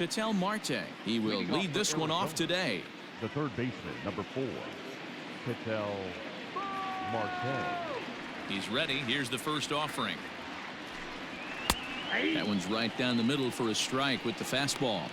Ketel Marte. He will lead this one off today. The third baseman, number 4, Ketel Marte. He's ready. Here's the first offering. That one's right down the middle for a strike with the fastball.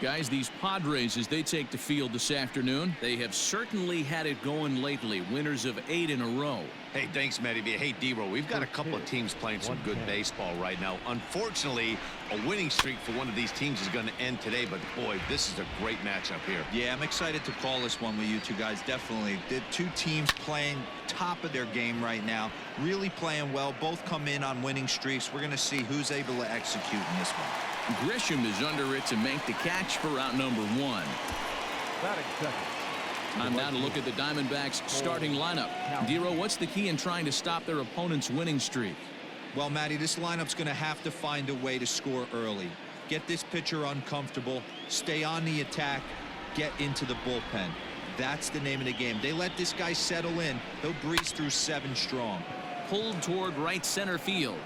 Guys, these Padres, as they take the field this afternoon, they have certainly had it going lately. Winners of 8 in a row. Hey, thanks, Matty. Hey, D-Row, we've got a couple of teams playing some good baseball right now. Unfortunately, a winning streak for one of these teams is going to end today, but boy, this is a great matchup here. Yeah, I'm excited to call this one with you two guys. Definitely. The two teams playing top of their game right now, really playing well. Both come in on winning streaks. We're going to see who's able to execute in this one. Grisham is under it to make the catch for out number 1. Time now to look at the Diamondbacks starting lineup. Dero, what's the key in trying to stop their opponent's winning streak? Well, Matty, this lineup's going to have to find a way to score early. Get this pitcher uncomfortable, stay on the attack, get into the bullpen. That's the name of the game. They let this guy settle in, he'll breeze through 7 strong. Pulled toward right center field.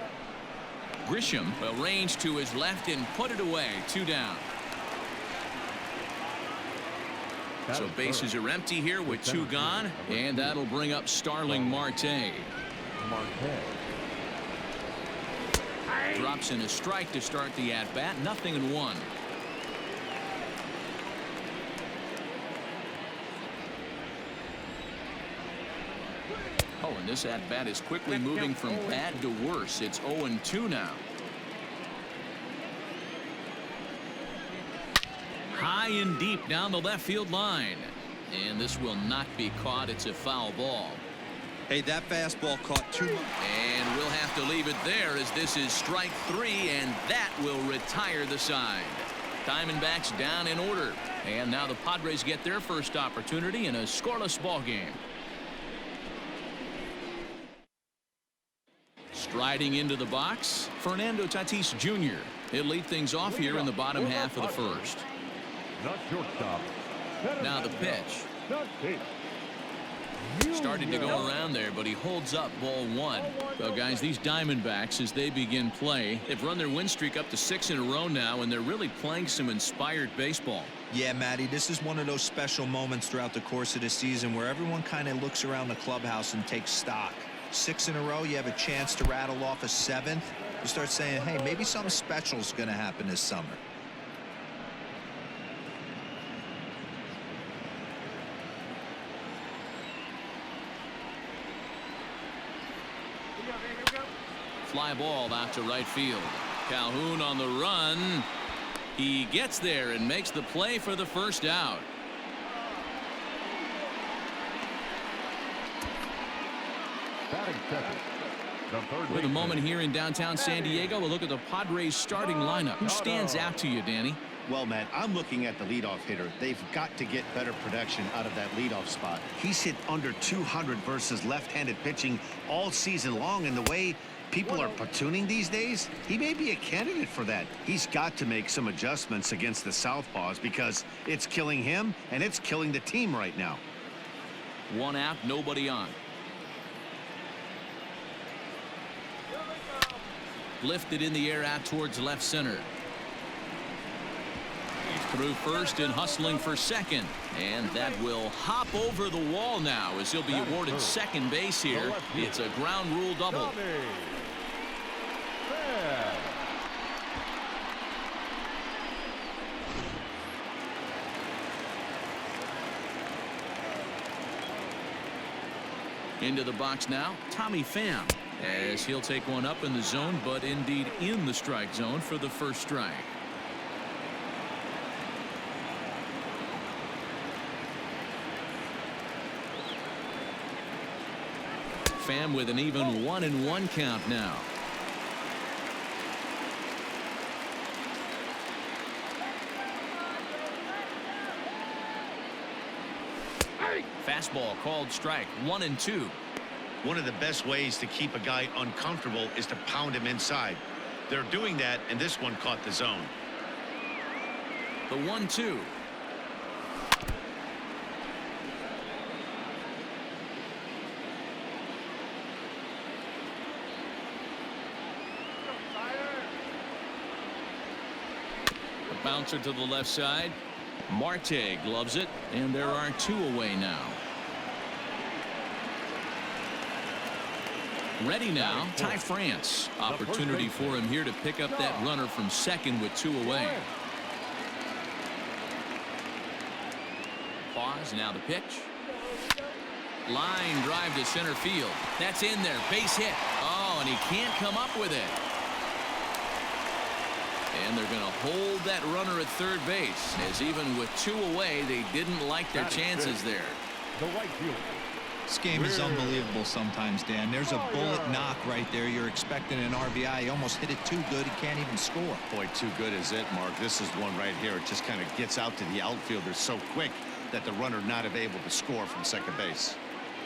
Grisham will range to his left and put it away. 2 down. So bases are empty here with 2 gone, and that'll bring up Starling Marte. Drops in a strike to start the at-bat. 0-1. Oh, and this at-bat is quickly moving from bad to worse. It's 0-2 now. High and deep down the left field line. And this will not be caught. It's a foul ball. Hey, that fastball caught 2. And we'll have to leave it there as this is strike 3, and that will retire the side. Diamondbacks down in order. And now the Padres get their first opportunity in a scoreless ball game. Striding into the box, Fernando Tatis Jr. He'll lead things off here in the bottom half of the first. Now the pitch. Started to go around there, but he holds up ball 1. So, guys, these Diamondbacks, as they begin play, they've run their win streak up to 6 in a row now, and they're really playing some inspired baseball. Yeah, Matty, this is one of those special moments throughout the course of the season where everyone kind of looks around the clubhouse and takes stock. 6 in a row, you have a chance to rattle off a 7th. You start saying, hey, maybe something special is going to happen this summer. Fly ball out to right field. Calhoun on the run. He gets there and makes the play for the first out. With a moment here in downtown San Diego, we'll look at the Padres starting lineup. Who stands out to you, Danny? Well, Matt, I'm looking at the leadoff hitter. They've got to get better production out of that leadoff spot. He's hit under 200 versus left-handed pitching all season long, and the way people are platooning these days, he may be a candidate for that. He's got to make some adjustments against the southpaws because it's killing him and it's killing the team right now. 1 out, nobody on. Lifted in the air out towards left center. He's through first and hustling for second. And that will hop over the wall now as he'll be awarded second base here. It's a ground rule double. Into the box now, Tommy Pham, as he'll take one up in the zone, but indeed in the strike zone for the first strike. Pham with an even 1-1 count now. Fastball called strike. 1-2. One of the best ways to keep a guy uncomfortable is to pound him inside. They're doing that, and this one caught the zone. The 1-2. Bouncer to the left side. Marte gloves it, and there are 2 away now. Ready now, Ty France. Opportunity for him here to pick up that runner from second with 2 away. Pause, now the pitch. Line drive to center field. That's in there, base hit. Oh, and he can't come up with it. And they're going to hold that runner at third base, as even with 2 away, they didn't like their chances there. The right fielder. This game is unbelievable sometimes, Dan. There's a bullet knock right there. You're expecting an RBI. He almost hit it too good. He can't even score. Boy, too good is it, Mark. This is one right here. It just kind of gets out to the outfielder so quick that the runner not able to score from second base.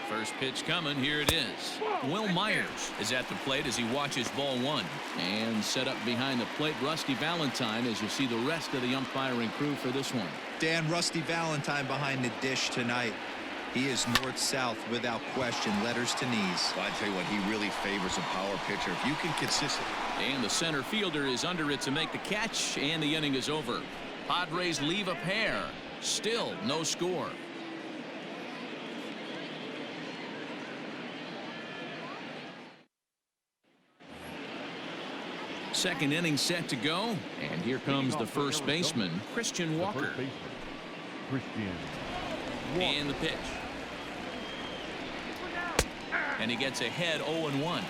First pitch coming. Here it is. Will Myers is at the plate as he watches ball 1. And set up behind the plate, Rusty Valentine, as you see the rest of the umpiring crew for this one. Dan, Rusty Valentine behind the dish tonight. He is north-south without question. Letters to knees. Well, I tell you what, he really favors a power pitcher. If you can consistently. And the center fielder is under it to make the catch, and the inning is over. Padres leave a pair. Still no score. Second inning set to go, and here comes the first baseman, Christian Walker. And the pitch. And he gets ahead 0-1.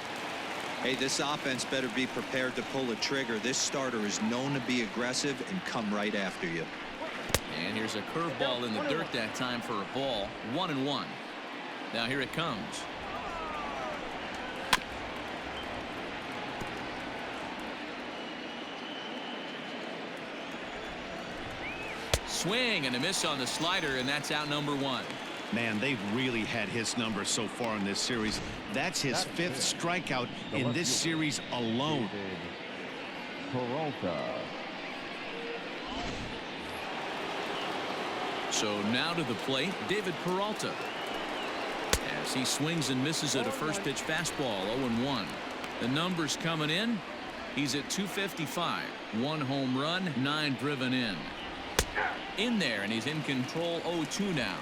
Hey, this offense better be prepared to pull a trigger. This starter is known to be aggressive and come right after you. And here's a curveball in the dirt that time for a ball. 1-1. Now here it comes. Swing and a miss on the slider, and that's out number 1. Man, they've really had his number so far in this series. That's his 5th strikeout in this series alone. Peralta. So now to the plate, David Peralta. As he swings and misses at a first pitch fastball, 0-1. The numbers coming in. He's at 255. 1 home run, 9 driven in. In there, and he's in control. 0-2 now.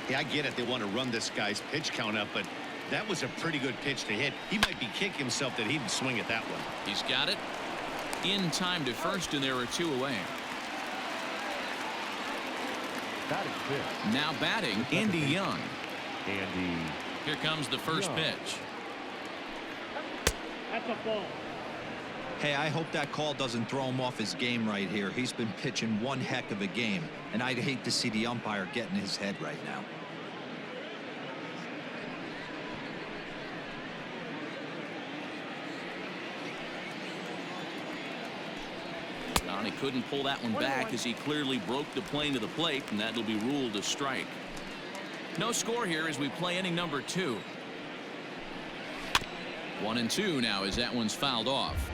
Yeah, I get it. They want to run this guy's pitch count up, but that was a pretty good pitch to hit. He might be kicking himself that he didn't swing at that one. He's got it. In time to first, and there are 2 away. Now batting, Andy Young. Andy. Here comes the first pitch. That's a ball. Hey, I hope that call doesn't throw him off his game right here. He's been pitching one heck of a game, and I'd hate to see the umpire get in his head right now. He couldn't pull that one back as he clearly broke the plane to the plate, and that'll be ruled a strike. No score here as we play inning number 2. 1-2 now as that one's fouled off.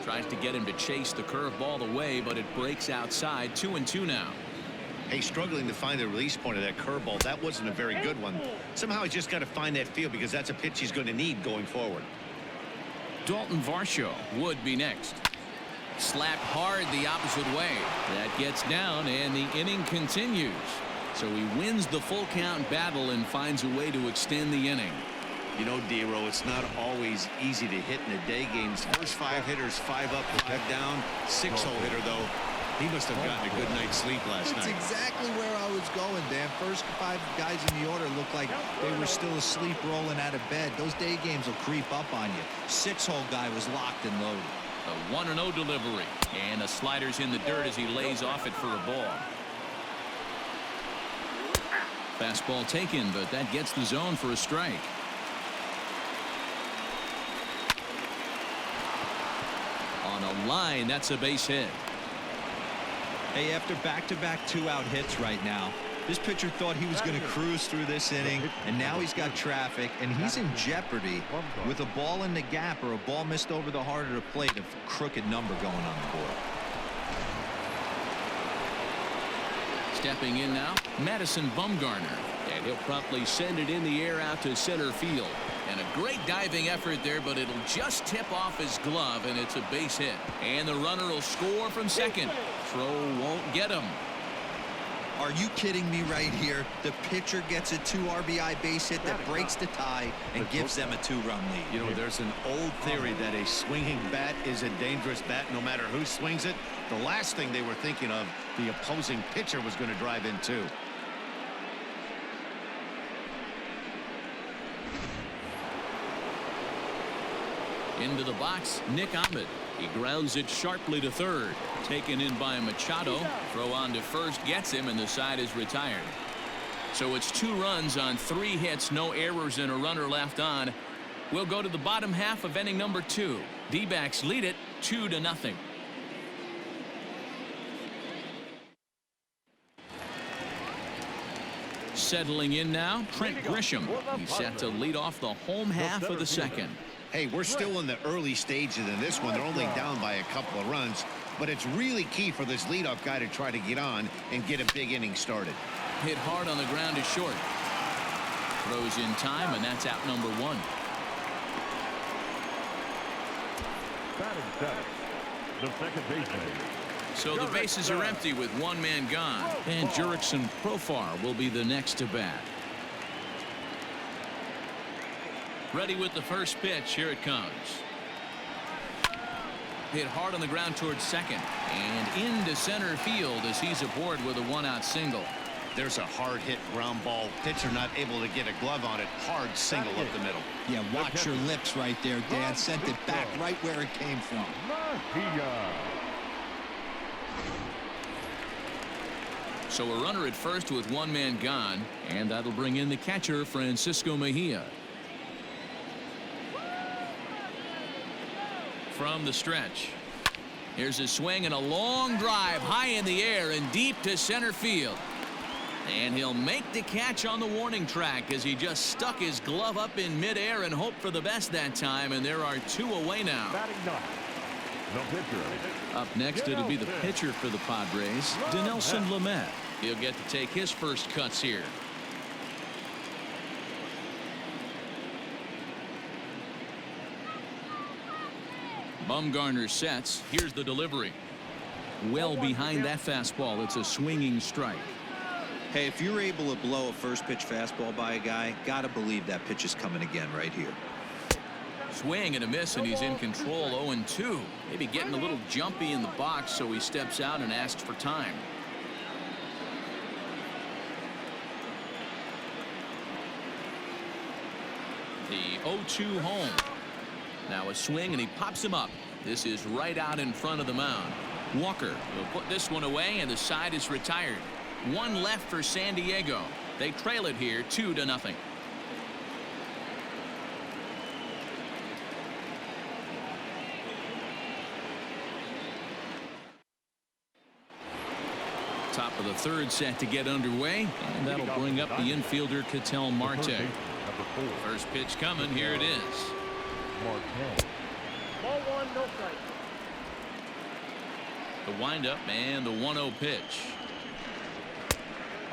Tries to get him to chase the curveball away, but it breaks outside. 2-2 now. Hey, struggling to find the release point of that curveball. That wasn't a very good one. Somehow he's just got to find that feel because that's a pitch he's going to need going forward. Dalton Varsho would be next. Slapped hard the opposite way. That gets down, and the inning continues. So he wins the full count battle and finds a way to extend the inning. You know, D-Row, it's not always easy to hit in the day games. First 5 hitters, 5 up, 5 down. 6-hole hitter, though. He must have gotten a good night's sleep last night. That's exactly where I was going, Dan. First 5 guys in the order looked like they were still asleep rolling out of bed. Those day games will creep up on you. 6-hole guy was locked and loaded. A 1-0 delivery. And the slider's in the dirt as he lays off it for a ball. Fastball taken, but that gets the zone for a strike. On a line, that's a base hit. Hey, after back-to-back 2-out hits right now, this pitcher thought he was going to cruise through this inning, and now he's got traffic, and he's in jeopardy with a ball in the gap or a ball missed over the heart of the plate, a crooked number going on the board. Stepping in now, Madison Bumgarner, and he'll promptly send it in the air out to center field. And a great diving effort there, but it'll just tip off his glove, and it's a base hit. And the runner will score from second. Throw won't get him. Are you kidding me right here? The pitcher gets a 2 RBI base hit that breaks the tie and gives them a 2-run lead. You know, there's an old theory that a swinging bat is a dangerous bat no matter who swings it. The last thing they were thinking of, the opposing pitcher was going to drive in too. Into the box, Nick Ahmed. He grounds it sharply to third. Taken in by Machado. Throw on to first gets him, and the side is retired. So it's 2 runs on 3 hits, no errors, and a runner left on. We'll go to the bottom half of inning number 2. D-backs lead it 2-0. Settling in now, Trent Grisham. He's set to lead off the home half of the second. Hey, we're still in the early stages in this one. They're only down by a couple of runs, but it's really key for this leadoff guy to try to get on and get a big inning started. Hit hard on the ground is short. Throws in time, and that's out number 1. Batting seventh, the second baseman. So the bases are empty with 1 man gone. And Jurickson Profar will be the next to bat. Ready with the first pitch. Here it comes. Hit hard on the ground towards second. And into center field as he's aboard with a 1-out single. There's a hard hit ground ball. Pitcher not able to get a glove on it. Hard single up the middle. Yeah, watch your lips right there, Dan. Sent it back right where it came from. So a runner at first with 1 man gone, and that'll bring in the catcher, Francisco Mejia. From the stretch. Here's a swing and a long drive high in the air and deep to center field. And he'll make the catch on the warning track as he just stuck his glove up in midair and hoped for the best that time. And there are 2 away now. Up next, it'll be the pitcher for the Padres, Dinelson Lamet. He'll get to take his first cuts here. Bumgarner sets. Here's the delivery. Well behind that fastball. It's a swinging strike. Hey, if you're able to blow a first pitch fastball by a guy, gotta believe that pitch is coming again right here. Swing and a miss, and he's in control. 0-2. Maybe getting a little jumpy in the box, so he steps out and asks for time. The 0-2 home. Now a swing, and he pops him up. This is right out in front of the mound. Walker will put this one away, and the side is retired. 1 left for San Diego. They trail it here 2-0. Top of the third set to get underway, and that'll bring up the infielder Ketel Marte. First pitch coming. Here it is. Ball 1, no strike. The windup and the 1-0 pitch.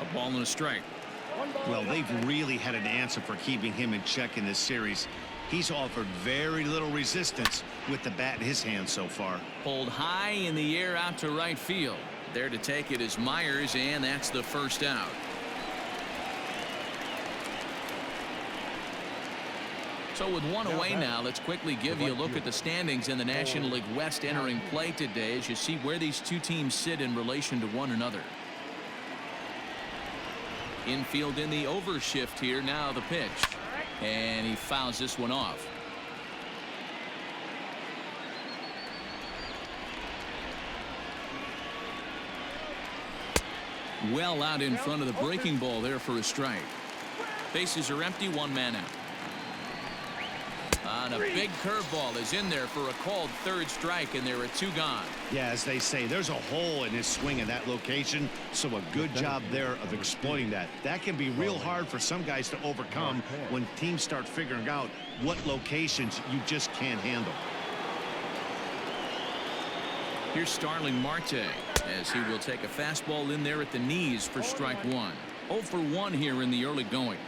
A ball and a strike. Well, they've really had an answer for keeping him in check in this series. He's offered very little resistance with the bat in his hand so far. Pulled high in the air out to right field. There to take it is Myers, and that's the first out. So with 1 away now, let's quickly give you a look at the standings in the National League West entering play today as you see where these 2 teams sit in relation to one another. Infield in the overshift here. Now the pitch. And he fouls this one off. Well out in front of the breaking ball there for a strike. Bases are empty. 1 man out. And a big curveball is in there for a called third strike, and there are 2 gone. Yeah, as they say, there's a hole in his swing in that location, so a good job there of exploiting that. That can be real hard for some guys to overcome when teams start figuring out what locations you just can't handle. Here's Starling Marte as he will take a fastball in there at the knees for strike 1. 0 for 1 here in the early going.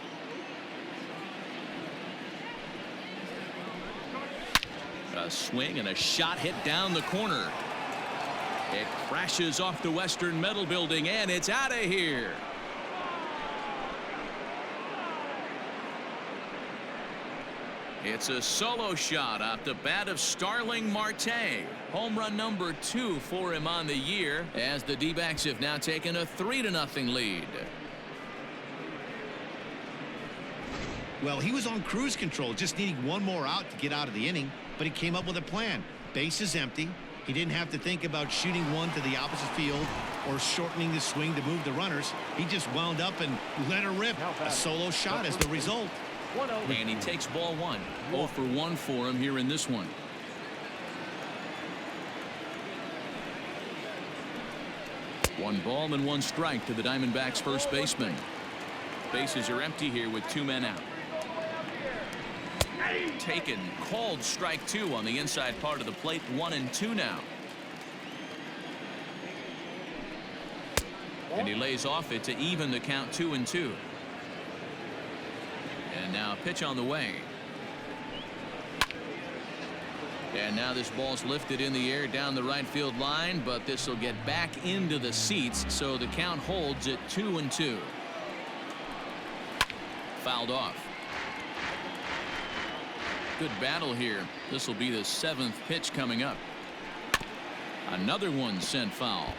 A swing and a shot hit down the corner. It crashes off the Western Metal Building, and it's out of here. It's a solo shot off the bat of Starling Marte. Home run number 2 for him on the year, as the D-backs have now taken a 3-0 lead. Well, he was on cruise control, just needing one more out to get out of the inning, but he came up with a plan. Base is empty. He didn't have to think about shooting one to the opposite field or shortening the swing to move the runners. He just wound up and let her rip. A solo shot as the result. And he takes ball 1. 0 for 1 for him here in this one. One ball and 1 strike to the Diamondbacks first baseman. Bases are empty here with 2 men out. Taken, called strike 2 on the inside part of the plate. 1-2 now. And he lays off it to even the count 2-2. And now a pitch on the way. And now this ball's lifted in the air down the right field line, but this will get back into the seats, so the count holds at 2-2. Fouled off. Good battle here. This will be the 7th pitch coming up. Another one sent foul.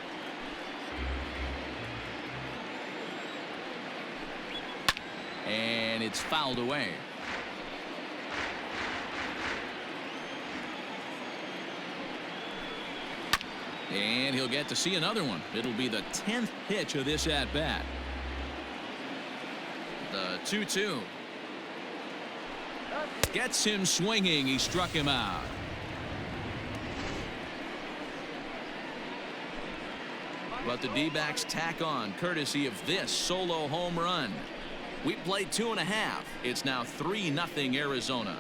And it's fouled away. And he'll get to see another one. It'll be the 10th pitch of this at bat. The 2-2. Gets him swinging. He struck him out. But the D-backs tack on courtesy of this solo home run. We played 2.5. It's now 3-0 Arizona.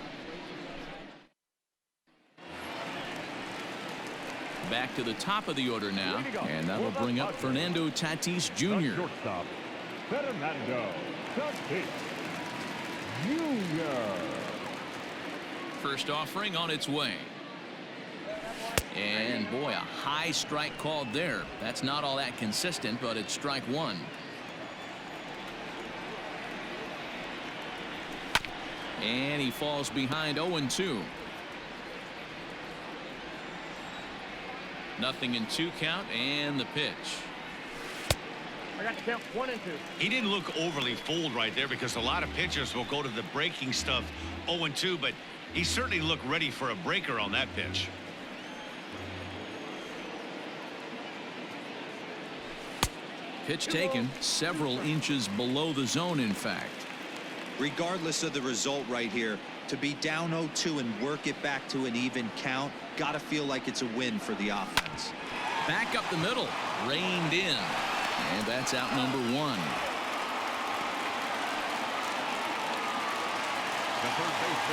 Back to the top of the order now, and that will bring up Fernando Tatis Jr. Shortstop, Fernando Tatis Jr. First offering on its way. And boy, a high strike called there. That's not all that consistent, but it's strike 1. And he falls behind 0-2. 0-2 count, and the pitch. I got to count 1 and 2. He didn't look overly fooled right there, because a lot of pitchers will go to the breaking stuff 0-2, but he certainly looked ready for a breaker on that pitch. Pitch taken several inches below the zone, in fact. Regardless of the result right here, to be down 0-2 and work it back to an even count, gotta feel like it's a win for the offense. Back up the middle, reined in, and that's out number 1.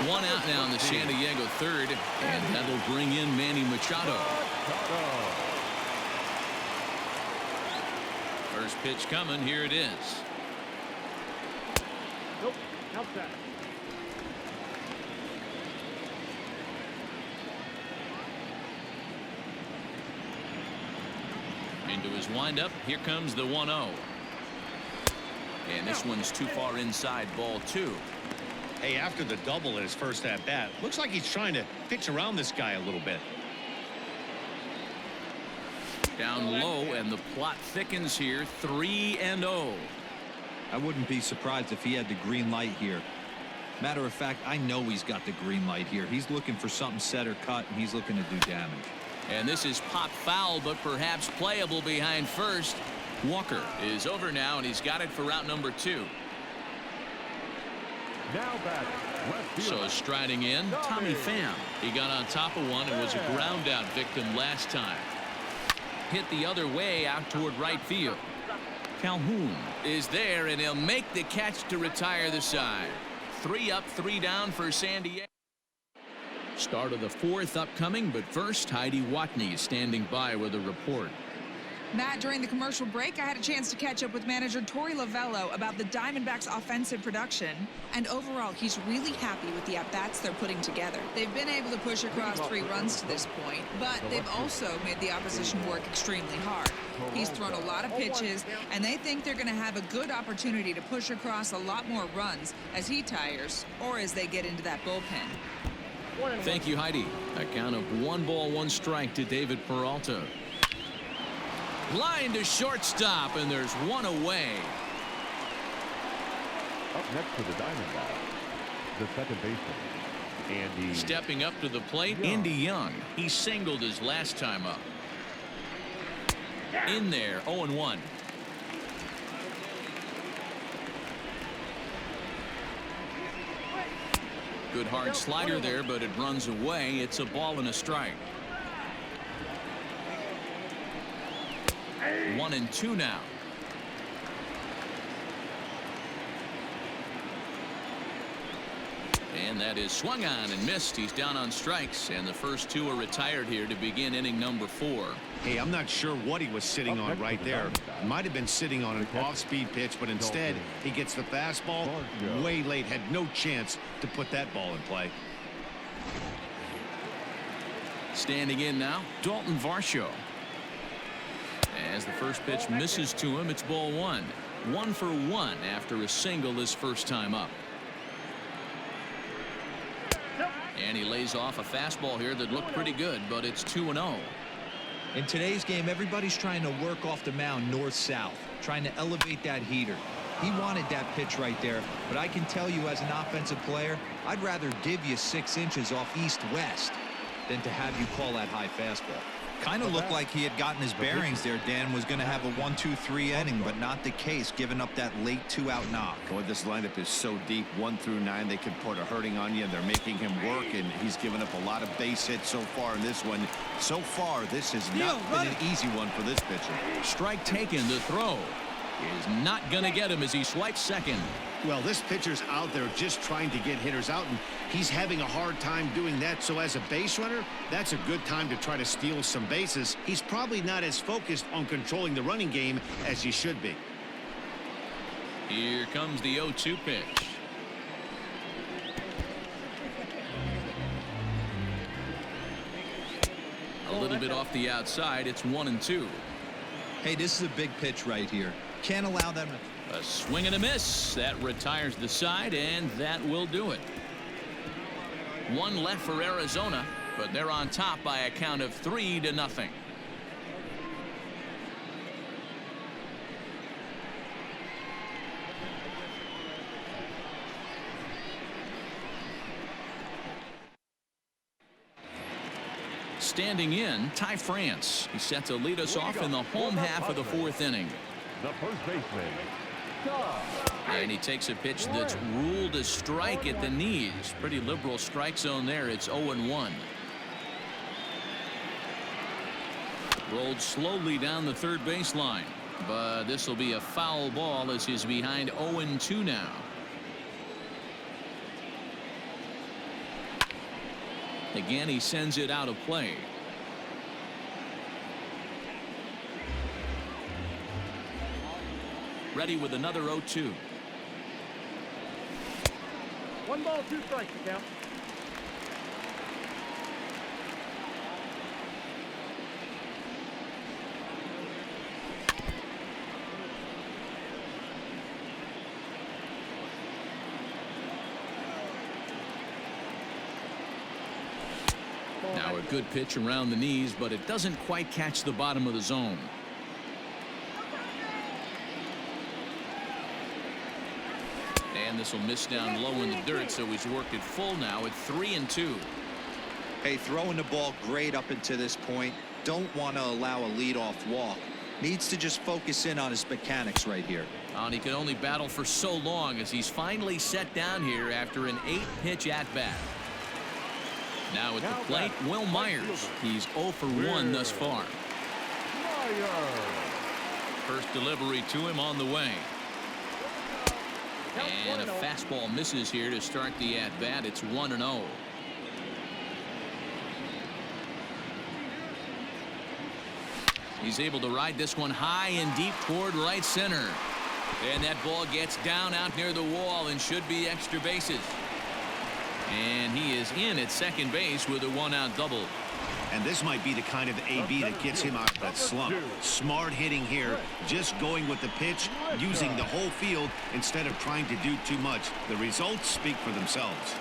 One out now in the San Diego third, and that'll bring in Manny Machado. First pitch coming. Here it is. Nope, outside. Into his windup. Here comes the 1-0. And this one's too far inside, ball 2. Hey, after the double in his first at bat, looks like he's trying to pitch around this guy a little bit. Down low, and the plot thickens here. 3-0. I wouldn't be surprised if he had the green light here. Matter of fact, I know he's got the green light here. He's looking for something set or cut, and he's looking to do damage. And this is pop foul, but perhaps playable behind first. Walker is over now, and he's got it for route number 2. Now back, left field. So striding in, Tommy Pham. He got on top of one and was a ground out victim last time. Hit the other way out toward right field. Calhoun is there, and he'll make the catch to retire the side. 3 up, 3 down for San Diego. Start of the 4th upcoming, but first Heidi Watney is standing by with a report. Matt, during the commercial break, I had a chance to catch up with manager Torey Lovello about the Diamondbacks' offensive production. And overall, he's really happy with the at-bats they're putting together. They've been able to push across 3 runs to this point, but they've also made the opposition work extremely hard. He's thrown a lot of pitches, and they think they're going to have a good opportunity to push across a lot more runs as he tires or as they get into that bullpen. Thank you, Heidi. A count of 1 ball, 1 strike to David Peralta. Line to shortstop, and there's 1 away. Up next to the Diamondbacks, the second baseman, Andy. Stepping up to the plate, Andy Young. He singled his last time up. In there, 0-1. Good hard slider there, but it runs away. It's a ball and a strike. 1-2 now. And that is swung on and missed. He's down on strikes, and the first 2 are retired here to begin inning number 4. Hey, I'm not sure what he was sitting on right there. Might have been sitting on an off-speed pitch, but instead he gets the fastball way late. Had no chance to put that ball in play. Standing in now, Dalton Varsho. As the first pitch misses to him, it's ball 1. 1 for 1 after a single his first time up. And he lays off a fastball here that looked pretty good, but it's 2-0. In today's game, everybody's trying to work off the mound north-south, trying to elevate that heater. He wanted that pitch right there, but I can tell you as an offensive player, I'd rather give you 6 inches off east-west than to have you call that high fastball. Kind of looked like he had gotten his bearings there. Dan was going to have a 1-2-3 inning, but not the case, giving up that late 2-out knock. Boy, this lineup is so deep, 1 through 9. They could put a hurting on you, and they're making him work, and he's given up a lot of base hits so far in this one. So far, this has not been an easy one for this pitcher. Strike taken. The throw is not going to get him as he swipes second. Well, this pitcher's out there just trying to get hitters out, and he's having a hard time doing that. So as a base runner, that's a good time to try to steal some bases. He's probably not as focused on controlling the running game as he should be. Here comes the 0-2 pitch. A little bit off the outside. It's 1-2. Hey, this is a big pitch right here. Can't allow them to... A swing and a miss. That retires the side, and that will do it. 1 left for Arizona, but they're on top by a count of 3-0. Standing in, Ty France. He's set to lead us off in the home half of the 4th inning. The first baseman, And he takes a pitch that's ruled a strike at the knees. Pretty liberal strike zone there. It's 0-1. Rolled slowly down the 3rd baseline, but this will be a foul ball as he's behind 0-2 now. Again, he sends it out of play. Ready with another 0-2. 1 ball, 2 strikes, count. Now a good pitch around the knees, but it doesn't quite catch the bottom of the zone. And this will miss down low in the dirt, so he's worked it full now at 3-2. Hey, throwing the ball great up into this point. Don't want to allow a leadoff walk. Needs to just focus in on his mechanics right here. And he can only battle for so long as he's finally set down here after an 8-pitch at-bat. Now at the plate, Will Myers. He's 0 for 1 thus far. First delivery to him on the way. And a fastball misses here to start the at-bat. It's 1-0. He's able to ride this one high and deep toward right center. And that ball gets down out near the wall and should be extra bases. And he is in at second base with a one-out double. And this might be the kind of AB that gets him out of that slump. Smart hitting here, just going with the pitch, using the whole field instead of trying to do too much. The results speak for themselves.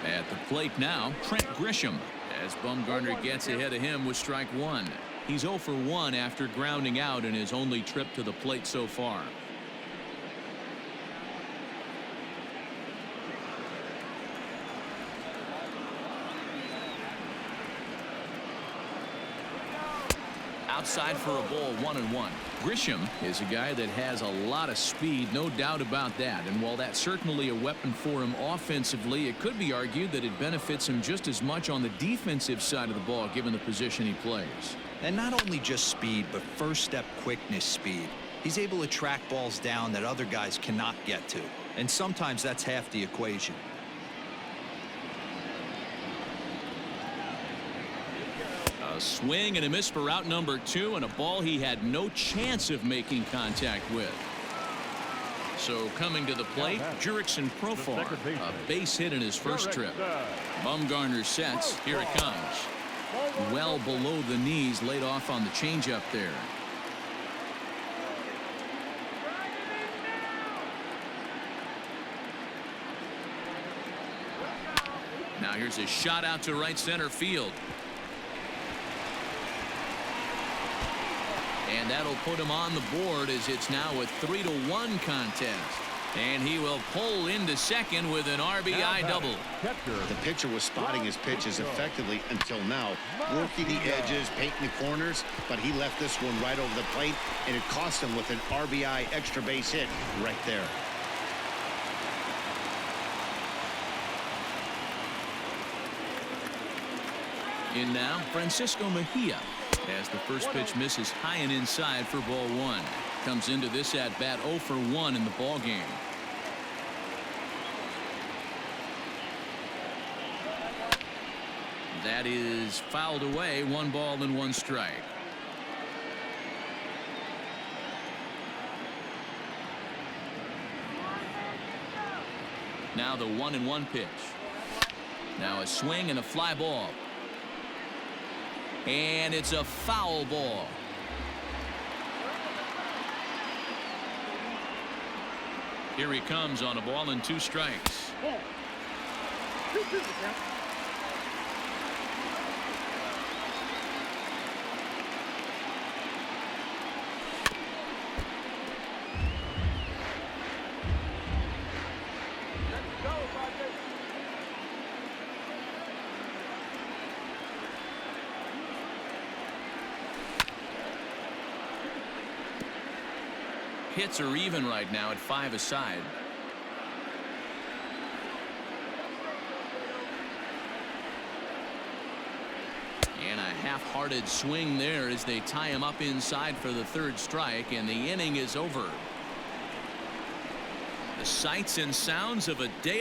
At the plate now, Trent Grisham, as Bumgarner gets ahead of him with strike one. He's 0 for 1 after grounding out in his only trip to the plate so far. Outside for a ball, 1-1. Grisham is a guy that has a lot of speed, no doubt about that. And while that's certainly a weapon for him offensively, it could be argued that it benefits him just as much on the defensive side of the ball, given the position he plays. And not only just speed, but first step quickness speed. He's able to track balls down that other guys cannot get to. And sometimes that's half the equation. A swing and a miss for out number 2, and a ball he had no chance of making contact with. So coming to the plate, Jurickson Profar, a base hit in his first trip. Bumgarner sets. Here it comes. Well below the knees, laid off on the changeup there. Now here's a shot out to right center field. And that'll put him on the board as it's now a 3-1 contest. And he will pull into second with an RBI double. The pitcher was spotting his pitches effectively until now, working the edges, painting the corners, but he left this one right over the plate, and it cost him with an RBI extra base hit right there. In now, Francisco Mejia, as the first pitch misses high and inside for ball 1. Comes into this at bat 0 for 1 in the ball game. That is fouled away. 1 ball and 1 strike. Now the 1-1 pitch. Now a swing and a fly ball. And it's a foul ball. Here he comes on a ball and 2 strikes. Hits are even right now at 5 aside. And a half-hearted swing there as they tie him up inside for the 3rd strike, and the inning is over. The sights and sounds of a day at